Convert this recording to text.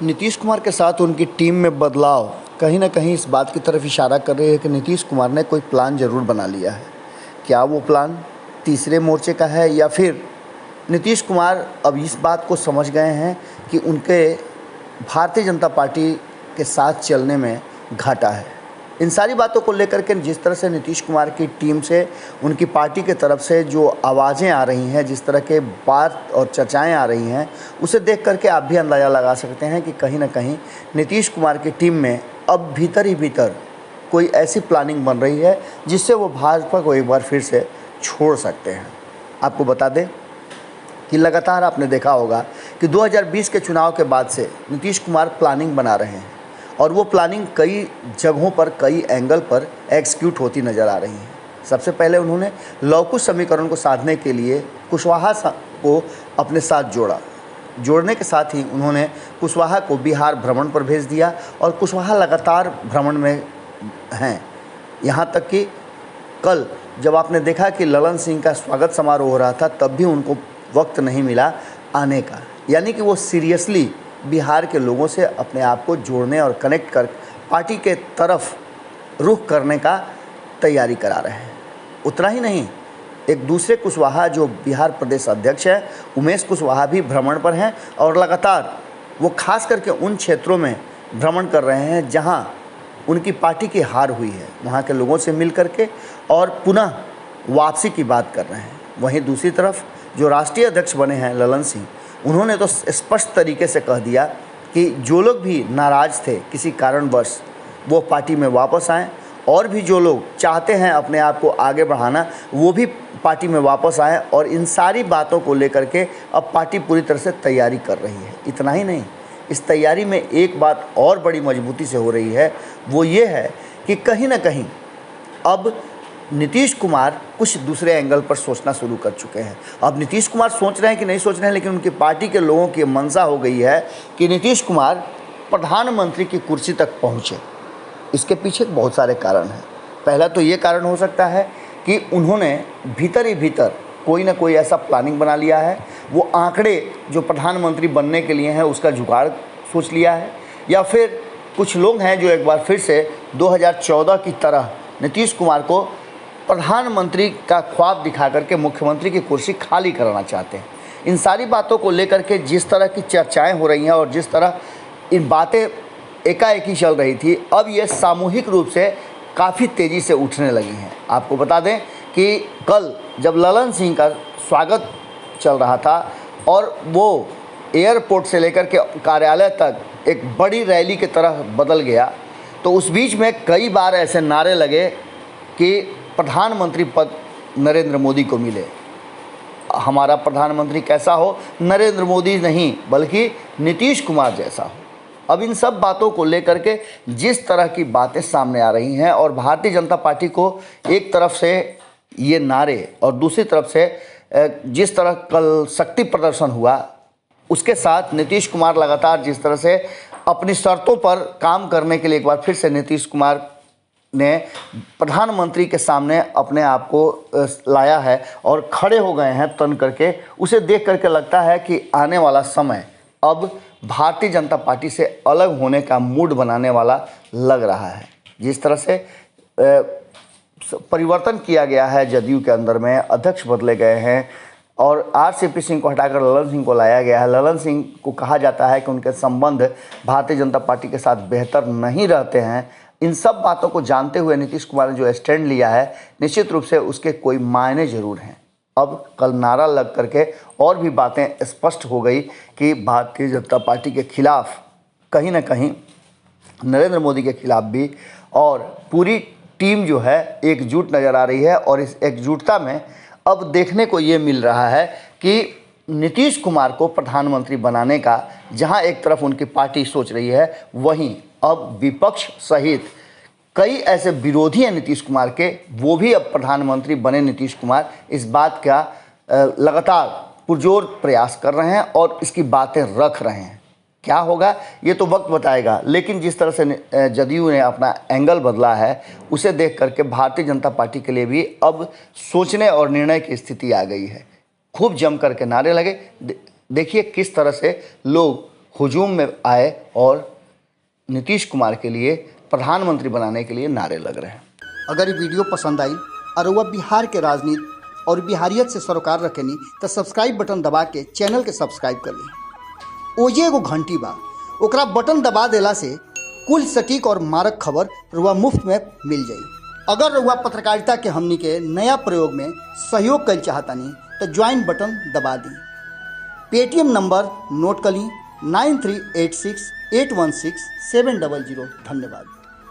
नीतीश कुमार के साथ उनकी टीम में बदलाव कहीं ना कहीं इस बात की तरफ इशारा कर रही है कि नीतीश कुमार ने कोई प्लान ज़रूर बना लिया है। क्या वो प्लान तीसरे मोर्चे का है या फिर नीतीश कुमार अब इस बात को समझ गए हैं कि उनके भारतीय जनता पार्टी के साथ चलने में घाटा है। इन सारी बातों को लेकर के जिस तरह से नीतीश कुमार की टीम से उनकी पार्टी के तरफ से जो आवाज़ें आ रही हैं, जिस तरह के बात और चर्चाएं आ रही हैं, उसे देख करके आप भी अंदाज़ा लगा सकते हैं कि कहीं ना कहीं नीतीश कुमार की टीम में अब भीतर ही भीतर कोई ऐसी प्लानिंग बन रही है जिससे वो भाजपा को एक बार फिर से छोड़ सकते हैं। आपको बता दें कि लगातार आपने देखा होगा कि 2020 के चुनाव के बाद से नीतीश कुमार प्लानिंग बना रहे हैं और वो प्लानिंग कई जगहों पर, कई एंगल पर एग्जीक्यूट होती नज़र आ रही है। सबसे पहले उन्होंने लवकुश समीकरण को साधने के लिए कुशवाहा को अपने साथ जोड़ने के साथ ही उन्होंने कुशवाहा को बिहार भ्रमण पर भेज दिया और कुशवाहा लगातार भ्रमण में हैं। यहाँ तक कि कल जब आपने देखा कि ललन सिंह का स्वागत समारोह हो रहा था, तब भी उनको वक्त नहीं मिला आने का। यानी कि वो सीरियसली बिहार के लोगों से अपने आप को जोड़ने और कनेक्ट कर पार्टी के तरफ रुख करने का तैयारी करा रहे हैं। उतना ही नहीं, एक दूसरे कुशवाहा जो बिहार प्रदेश अध्यक्ष है, उमेश कुशवाहा भी भ्रमण पर हैं और लगातार वो खास करके उन क्षेत्रों में भ्रमण कर रहे हैं जहां उनकी पार्टी की हार हुई है, वहां के लोगों से मिल करके और पुनः वापसी की बात कर रहे हैं। वहीं दूसरी तरफ जो राष्ट्रीय अध्यक्ष बने हैं ललन सिंह, उन्होंने तो स्पष्ट तरीके से कह दिया कि जो लोग भी नाराज़ थे किसी कारणवश, वो पार्टी में वापस आएँ और भी जो लोग चाहते हैं अपने आप को आगे बढ़ाना, वो भी पार्टी में वापस आएँ। और इन सारी बातों को लेकर के अब पार्टी पूरी तरह से तैयारी कर रही है। इतना ही नहीं, इस तैयारी में एक बात और बड़ी मजबूती से हो रही है, वो ये है कि कहीं ना कहीं अब नीतीश कुमार कुछ दूसरे एंगल पर सोचना शुरू कर चुके हैं। अब नीतीश कुमार सोच रहे हैं कि नहीं सोच रहे हैं, लेकिन उनकी पार्टी के लोगों की मंशा हो गई है कि नीतीश कुमार प्रधानमंत्री की कुर्सी तक पहुंचे। इसके पीछे बहुत सारे कारण हैं। पहला तो ये कारण हो सकता है कि उन्होंने भीतर ही भीतर कोई ना कोई ऐसा प्लानिंग बना लिया है, वो आंकड़े जो प्रधानमंत्री बनने के लिए हैं उसका जुगाड़ सोच लिया है, या फिर कुछ लोग हैं जो एक बार फिर से 2014 की तरह नीतीश कुमार को प्रधानमंत्री का ख्वाब दिखा करके मुख्यमंत्री की कुर्सी खाली कराना चाहते हैं। इन सारी बातों को लेकर के जिस तरह की चर्चाएं हो रही हैं और जिस तरह इन बातें एकाएक ही चल रही थी, अब ये सामूहिक रूप से काफ़ी तेज़ी से उठने लगी हैं। आपको बता दें कि कल जब ललन सिंह का स्वागत चल रहा था और वो एयरपोर्ट से लेकर के कार्यालय तक एक बड़ी रैली की तरह बदल गया, तो उस बीच में कई बार ऐसे नारे लगे कि प्रधानमंत्री पद नरेंद्र मोदी को मिले। हमारा प्रधानमंत्री कैसा हो? नरेंद्र मोदी नहीं, बल्कि नीतीश कुमार जैसा हो। अब इन सब बातों को लेकर के जिस तरह की बातें सामने आ रही हैं और भारतीय जनता पार्टी को एक तरफ से ये नारे और दूसरी तरफ से जिस तरह कल शक्ति प्रदर्शन हुआ, उसके साथ नीतीश कुमार लगातार जिस तरह से अपनी शर्तों पर काम करने के लिए एक बार फिर से नीतीश कुमार ने प्रधानमंत्री के सामने अपने आप को लाया है और खड़े हो गए हैं तन करके, उसे देख करके लगता है कि आने वाला समय अब भारतीय जनता पार्टी से अलग होने का मूड बनाने वाला लग रहा है। जिस तरह से परिवर्तन किया गया है जदयू के अंदर में, अध्यक्ष बदले गए हैं और आरसीपी सिंह को हटाकर ललन सिंह को लाया गया है। ललन सिंह को कहा जाता है कि उनके संबंध भारतीय जनता पार्टी के साथ बेहतर नहीं रहते हैं। इन सब बातों को जानते हुए नीतीश कुमार ने जो स्टैंड लिया है, निश्चित रूप से उसके कोई मायने ज़रूर हैं। अब कल नारा लग करके और भी बातें स्पष्ट हो गई कि भारतीय जनता पार्टी के खिलाफ, कहीं ना कहीं नरेंद्र मोदी के खिलाफ भी, और पूरी टीम जो है एकजुट नज़र आ रही है। और इस एकजुटता में अब देखने को ये मिल रहा है कि नीतीश कुमार को प्रधानमंत्री बनाने का जहां एक तरफ उनकी पार्टी सोच रही है, वहीं अब विपक्ष सहित कई ऐसे विरोधी हैं नीतीश कुमार के, वो भी अब प्रधानमंत्री बने नीतीश कुमार, इस बात का लगातार पुरजोर प्रयास कर रहे हैं और इसकी बातें रख रहे हैं। क्या होगा ये तो वक्त बताएगा, लेकिन जिस तरह से जदयू ने अपना एंगल बदला है, उसे देख करके भारतीय जनता पार्टी के लिए भी अब सोचने और निर्णय की स्थिति आ गई है। खूब जम करके नारे लगे। देखिए किस तरह से लोग हुजूम में आए और नीतीश कुमार के लिए प्रधानमंत्री बनाने के लिए नारे लग रहे हैं। अगर ये वीडियो पसंद आई और वह बिहार के राजनीति और बिहारियत से सरोकार रखेनी तो सब्सक्राइब बटन दबा के चैनल के सब्सक्राइब कर ली। ओजे एगो घंटी बा, ओकरा बटन दबा देला से कुल सटीक और मारक खबर रुआ मुफ्त में मिल जाई। अगर रुआ पत्रकारिता के हमनी के नया प्रयोग में सहयोग कर चाहतानी तो ज्वाइन बटन दबा दी। पेटीएम नंबर नोट कर ली 9386816700। धन्यवाद।